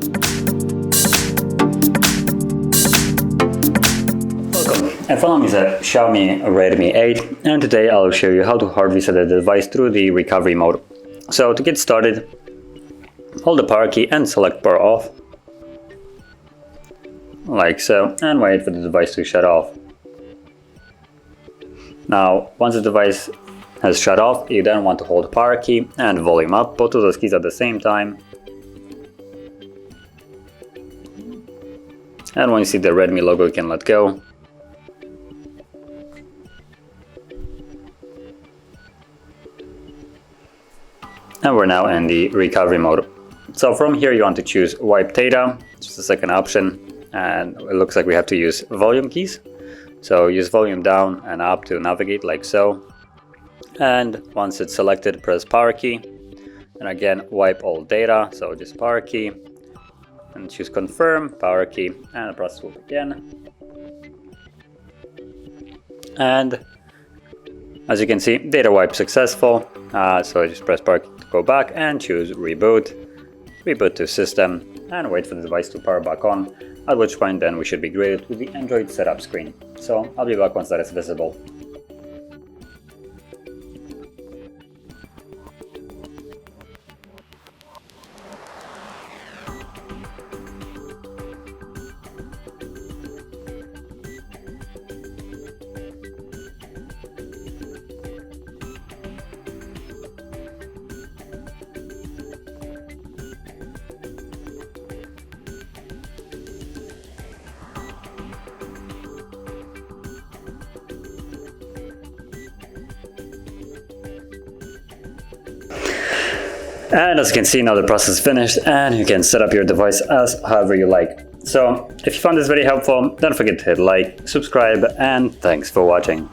In front of me is a Xiaomi Redmi 8, and today I'll show you how to hard reset the device through the recovery mode. So to get started, hold the power key and select power off, like so, and wait for the device to shut off. Now, once the device has shut off, you then want to hold the power key and volume up, both of those keys at the same time. And when you see the Redmi logo, you can let go. And we're now in the recovery mode. So from here you want to choose wipe data, which is the second option, and it looks like we have to use volume keys. So use volume down and up to navigate like so. And once it's selected, press power key. And again, wipe all data, so just power key. And choose confirm, power key, and the process will begin. And as you can see, data wipe successful. So just press power key to go back and choose reboot. Reboot to system and wait for the device to power back on, at which point then we should be greeted with the Android setup screen. So I'll be back once that is visible. And as you can see, now the process is finished and you can set up your device as however you like. So if you found this video helpful, don't forget to hit like, subscribe, and thanks for watching.